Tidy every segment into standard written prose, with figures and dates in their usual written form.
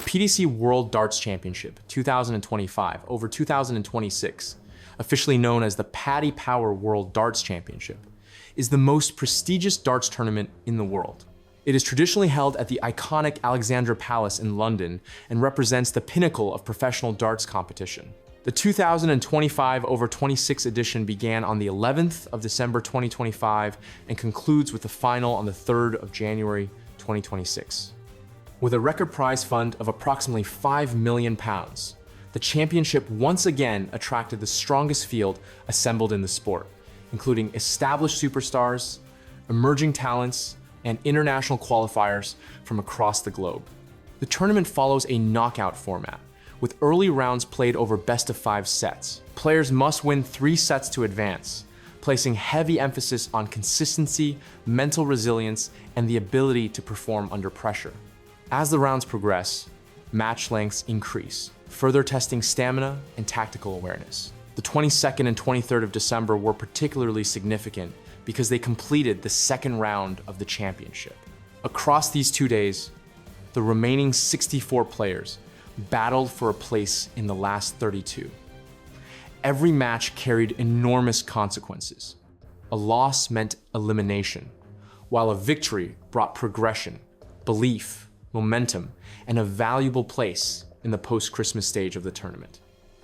PDC World Darts Championship 2025 over 2026, officially known as the Paddy Power World Darts Championship, is the most prestigious darts tournament in the world. It is traditionally held at the iconic Alexandra Palace in London and represents the pinnacle of professional darts competition. The 2025 over 26 edition began on the 11th of December 2025 and concludes with the final on the 3rd of January 2026. With a record prize fund of approximately £5 million, the championship once again attracted the strongest field assembled in the sport, including established superstars, emerging talents, and international qualifiers from across the globe. The tournament follows a knockout format, with early rounds played over best-of-5 sets. Players must win 3 sets to advance, placing heavy emphasis on consistency, mental resilience, and the ability to perform under pressure. As the rounds progress, match lengths increase, further testing stamina and tactical awareness. The 22nd and 23rd of December were particularly significant because they completed the second round of the championship. Across these 2 days, the remaining 64 players battled for a place in the last 32. Every match carried enormous consequences. A loss meant elimination, while a victory brought progression, belief, momentum, and a valuable place in the post-Christmas stage of the tournament.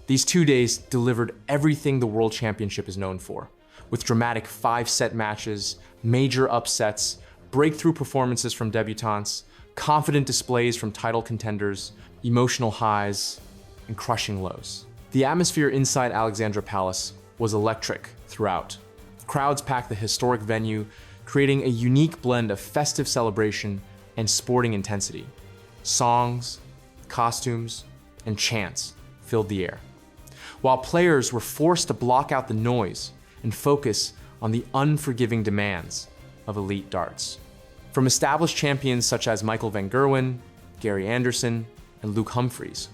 These 2 days delivered everything the World Championship is known for, with dramatic 5-set matches, major upsets, breakthrough performances from debutantes, confident displays from title contenders, emotional highs, and crushing lows. The atmosphere inside Alexandra Palace was electric throughout. Crowds packed the historic venue, creating a unique blend of festive celebration and sporting intensity. Songs, costumes, and chants filled the air, while players were forced to block out the noise and focus on the unforgiving demands of elite darts. From established champions such as Michael van Gerwen, Gary Anderson, and Luke Humphries,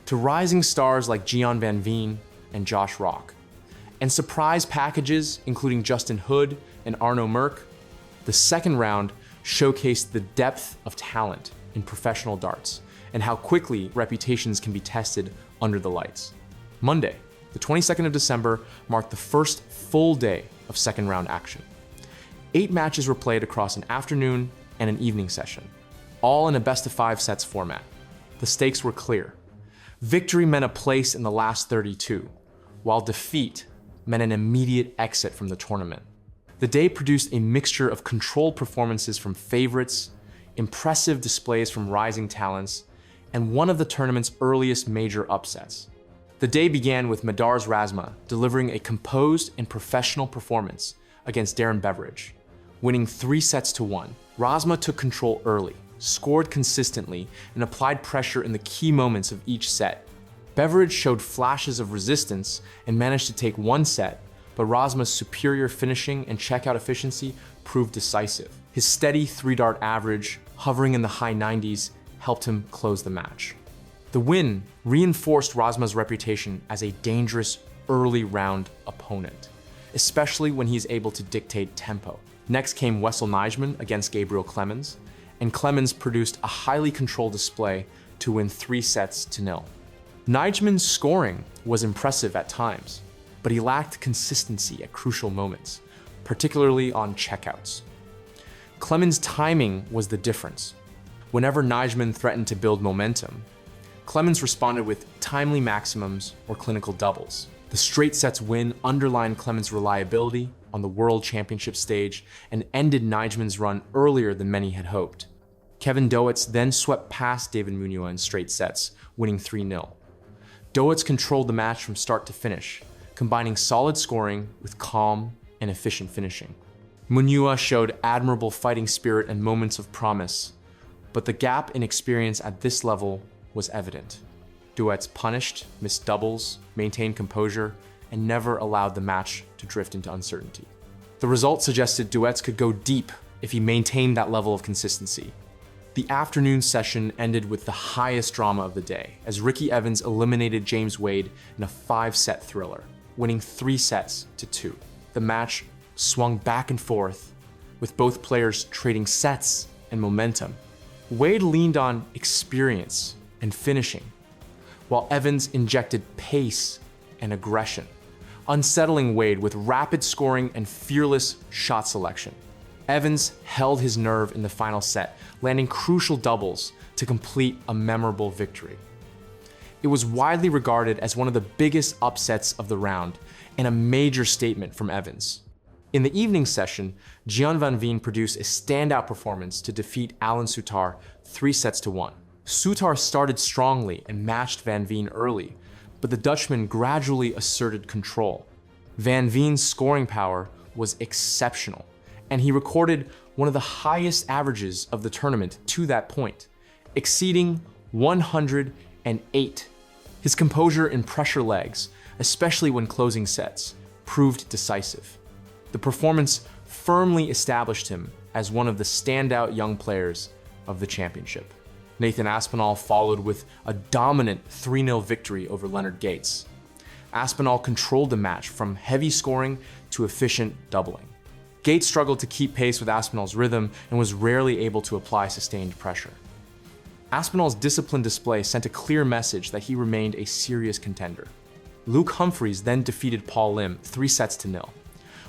to rising stars like Gian Van Veen and Josh Rock, and surprise packages including Justin Hood and Arno Merck, the second round showcased the depth of talent in professional darts and how quickly reputations can be tested under the lights. Monday, the 22nd of December, marked the first full day of second round action. 8 matches were played across an afternoon and an evening session, all in a best-of-5 sets format. The stakes were clear. Victory meant a place in the last 32, while defeat meant an immediate exit from the tournament. The day produced a mixture of controlled performances from favorites, impressive displays from rising talents, and one of the tournament's earliest major upsets. The day began with Madars Razma delivering a composed and professional performance against Darren Beveridge, winning 3 sets to 1. Razma took control early, scored consistently, and applied pressure in the key moments of each set. Beveridge showed flashes of resistance and managed to take 1 set, but Razma's superior finishing and checkout efficiency proved decisive. His steady 3-dart average, hovering in the high 90s, helped him close the match. The win reinforced Razma's reputation as a dangerous early round opponent, especially when he's able to dictate tempo. Next came Wessel Nijman against Gabriel Clemens, and Clemens produced a highly controlled display to win 3 sets to 0. Nijman's scoring was impressive at times, but he lacked consistency at crucial moments, particularly on checkouts. Clemens' timing was the difference. Whenever Nijman threatened to build momentum, Clemens responded with timely maximums or clinical doubles. The straight sets win underlined Clemens' reliability on the World Championship stage and ended Nijman's run earlier than many had hoped. Kevin Doets then swept past David Munoz in straight sets, winning 3-0. Doets controlled the match from start to finish, combining solid scoring with calm and efficient finishing. Munoz showed admirable fighting spirit and moments of promise, but the gap in experience at this level was evident. Doets punished, missed doubles, maintained composure, and never allowed the match to drift into uncertainty. The result suggested Doets could go deep if he maintained that level of consistency. The afternoon session ended with the highest drama of the day, as Ricky Evans eliminated James Wade in a 5-set thriller, winning 3 sets to 2. The match swung back and forth, with both players trading sets and momentum. Wade leaned on experience, and finishing, while Evans injected pace and aggression, unsettling Wade with rapid scoring and fearless shot selection. Evans held his nerve in the final set, landing crucial doubles to complete a memorable victory. It was widely regarded as one of the biggest upsets of the round and a major statement from Evans. In the evening session, Gian Van Veen produced a standout performance to defeat Alan Sutar 3-1. Sutar started strongly and matched Van Veen early, but the Dutchman gradually asserted control. Van Veen's scoring power was exceptional, and he recorded one of the highest averages of the tournament to that point, exceeding 108. His composure in pressure legs, especially when closing sets, proved decisive. The performance firmly established him as one of the standout young players of the championship. Nathan Aspinall followed with a dominant 3-0 victory over Leonard Gates. Aspinall controlled the match from heavy scoring to efficient doubling. Gates struggled to keep pace with Aspinall's rhythm and was rarely able to apply sustained pressure. Aspinall's disciplined display sent a clear message that he remained a serious contender. Luke Humphreys then defeated Paul Lim 3-0.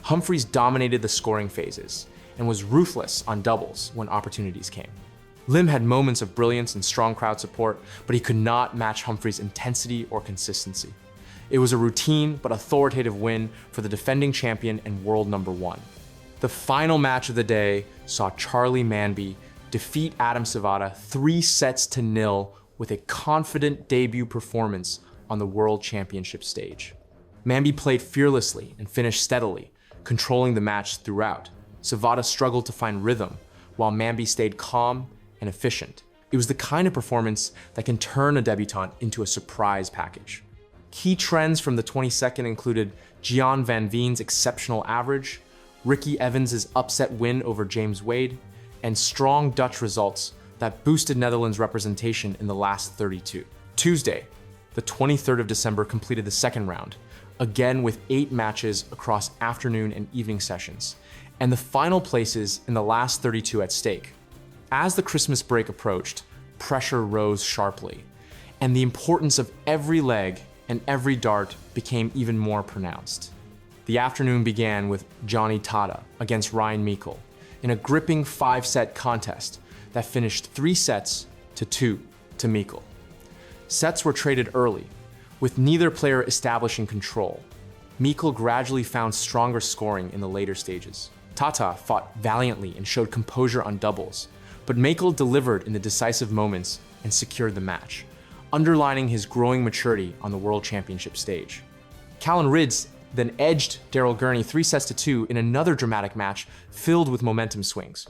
Humphreys dominated the scoring phases and was ruthless on doubles when opportunities came. Lim had moments of brilliance and strong crowd support, but he could not match Humphreys' intensity or consistency. It was a routine but authoritative win for the defending champion and world number 1. The final match of the day saw Charlie Manby defeat Adam Savada 3-0 with a confident debut performance on the World Championship stage. Manby played fearlessly and finished steadily, controlling the match throughout. Savada struggled to find rhythm, while Manby stayed calm and efficient. It was the kind of performance that can turn a debutant into a surprise package. Key trends from the 22nd included Gian Van Veen's exceptional average, Ricky Evans' upset win over James Wade, and strong Dutch results that boosted Netherlands' representation in the last 32. Tuesday, the 23rd of December, completed the second round, again with 8 matches across afternoon and evening sessions, and the final places in the last 32 at stake. As the Christmas break approached, pressure rose sharply, and the importance of every leg and every dart became even more pronounced. The afternoon began with Johnny Tata against Ryan Meikle in a gripping 5-set contest that finished 3-2 to Meikle. Sets were traded early, with neither player establishing control. Meikle gradually found stronger scoring in the later stages. Tata fought valiantly and showed composure on doubles, but Meikle delivered in the decisive moments and secured the match, underlining his growing maturity on the World Championship stage. Callan Rids then edged Daryl Gurney 3-2 in another dramatic match filled with momentum swings.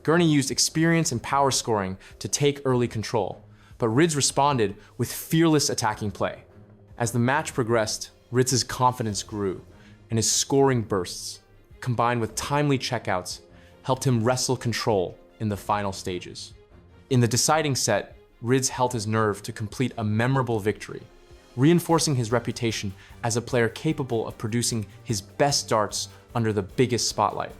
Gurney used experience and power scoring to take early control, but Rids responded with fearless attacking play. As the match progressed, Rids' confidence grew, and his scoring bursts, combined with timely checkouts, helped him wrestle control in the final stages. In the deciding set, Rids held his nerve to complete a memorable victory, reinforcing his reputation as a player capable of producing his best darts under the biggest spotlight.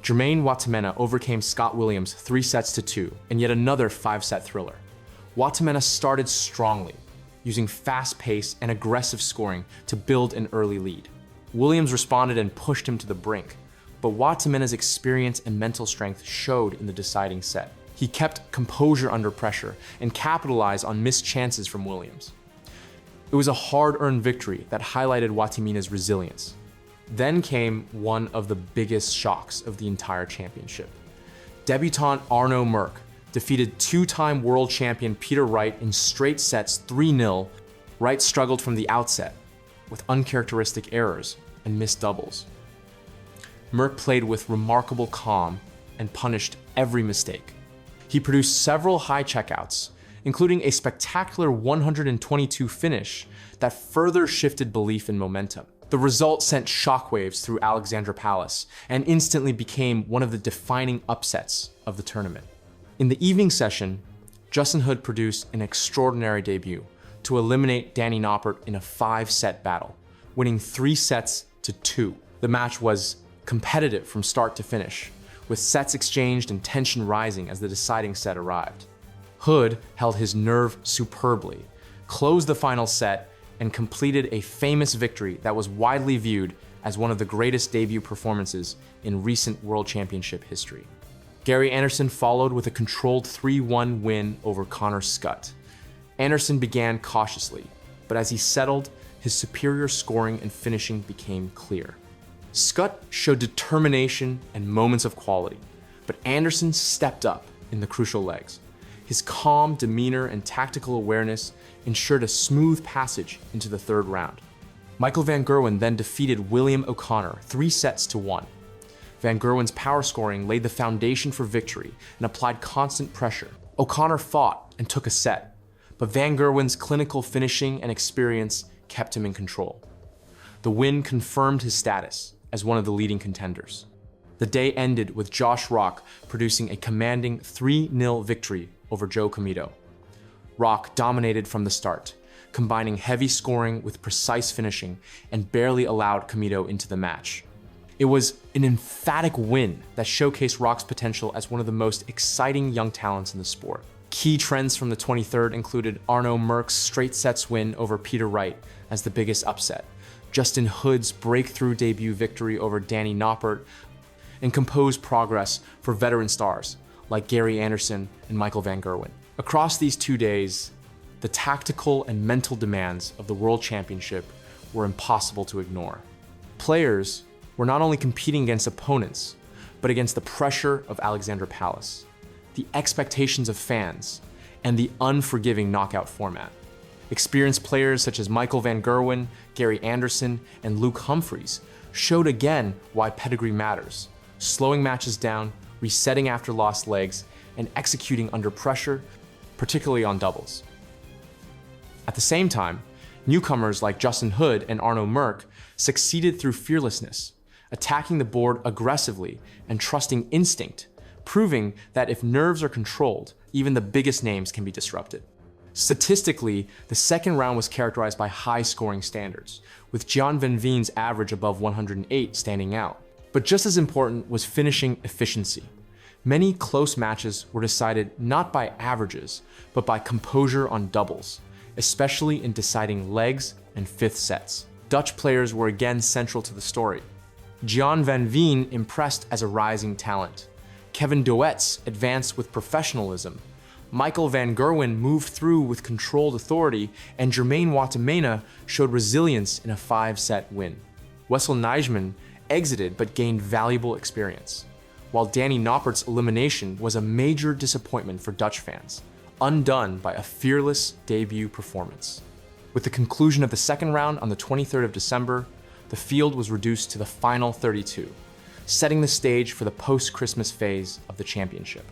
Jermaine Watamena overcame Scott Williams 3-2 in yet another 5-set thriller. Watamena started strongly, using fast pace and aggressive scoring to build an early lead. Williams responded and pushed him to the brink, but Watamena's experience and mental strength showed in the deciding set. He kept composure under pressure and capitalized on missed chances from Williams. It was a hard-earned victory that highlighted Watamena's resilience. Then came one of the biggest shocks of the entire championship. Debutant Arno Merck defeated 2-time world champion Peter Wright in straight sets 3-0. Wright struggled from the outset with uncharacteristic errors and missed doubles. Merck played with remarkable calm and punished every mistake. He produced several high checkouts, including a spectacular 122 finish that further shifted belief in momentum. The result sent shockwaves through Alexandra Palace and instantly became one of the defining upsets of the tournament. In the evening session, Justin Hood produced an extraordinary debut to eliminate Danny Noppert in a 5-set battle, winning 3-2. The match was competitive from start to finish, with sets exchanged and tension rising as the deciding set arrived. Hood held his nerve superbly, closed the final set, and completed a famous victory that was widely viewed as one of the greatest debut performances in recent World Championship history. Gary Anderson followed with a controlled 3-1 win over Connor Scott. Anderson began cautiously, but as he settled, his superior scoring and finishing became clear. Scott showed determination and moments of quality, but Anderson stepped up in the crucial legs. His calm demeanor and tactical awareness ensured a smooth passage into the third round. Michael van Gerwen then defeated William O'Connor 3-1. Van Gerwen's power scoring laid the foundation for victory and applied constant pressure. O'Connor fought and took a set, but Van Gerwen's clinical finishing and experience kept him in control. The win confirmed his status as one of the leading contenders. The day ended with Josh Rock producing a commanding 3-0 victory over Joe Comito. Rock dominated from the start, combining heavy scoring with precise finishing and barely allowed Comito into the match. It was an emphatic win that showcased Rock's potential as one of the most exciting young talents in the sport. Key trends from the 23rd included Arno Merck's straight sets win over Peter Wright as the biggest upset, Justin Hood's breakthrough debut victory over Danny Noppert, and composed progress for veteran stars like Gary Anderson and Michael van Gerwen. Across these 2 days, the tactical and mental demands of the World Championship were impossible to ignore. Players were not only competing against opponents, but against the pressure of Alexandra Palace, the expectations of fans, and the unforgiving knockout format. Experienced players such as Michael van Gerwen, Gary Anderson, and Luke Humphries showed again why pedigree matters, slowing matches down, resetting after lost legs, and executing under pressure, particularly on doubles. At the same time, newcomers like Justin Hood and Arno Merck succeeded through fearlessness, attacking the board aggressively and trusting instinct, proving that if nerves are controlled, even the biggest names can be disrupted. Statistically, the second round was characterized by high scoring standards, with Gian Van Veen's average above 108 standing out. But just as important was finishing efficiency. Many close matches were decided not by averages, but by composure on doubles, especially in deciding legs and fifth sets. Dutch players were again central to the story. Gian Van Veen impressed as a rising talent. Kevin Doets advanced with professionalism. Michael van Gerwen moved through with controlled authority, and Jermaine Watamena showed resilience in a 5-set win. Wessel Nijman exited but gained valuable experience, while Danny Noppert's elimination was a major disappointment for Dutch fans, undone by a fearless debut performance. With the conclusion of the second round on the 23rd of December, the field was reduced to the final 32, setting the stage for the post-Christmas phase of the championship.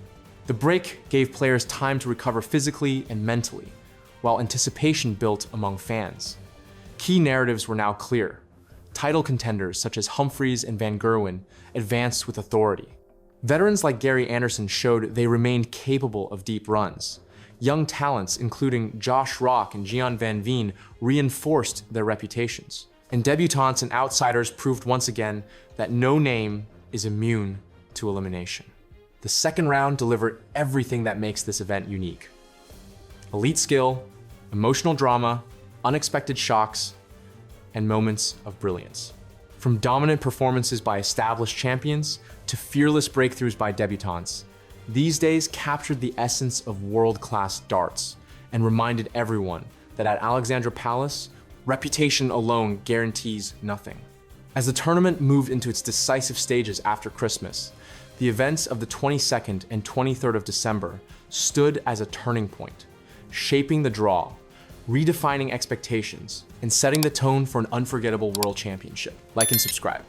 The break gave players time to recover physically and mentally, while anticipation built among fans. Key narratives were now clear. Title contenders such as Humphries and Van Gerwen advanced with authority. Veterans like Gary Anderson showed they remained capable of deep runs. Young talents, including Josh Rock and Gian Van Veen, reinforced their reputations. And debutantes and outsiders proved once again that no name is immune to elimination. The second round delivered everything that makes this event unique. Elite skill, emotional drama, unexpected shocks, and moments of brilliance. From dominant performances by established champions to fearless breakthroughs by debutantes, these days captured the essence of world-class darts and reminded everyone that at Alexandra Palace, reputation alone guarantees nothing. As the tournament moved into its decisive stages after Christmas, the events of the 22nd and 23rd of December stood as a turning point, shaping the draw, redefining expectations, and setting the tone for an unforgettable World Championship. Like and subscribe.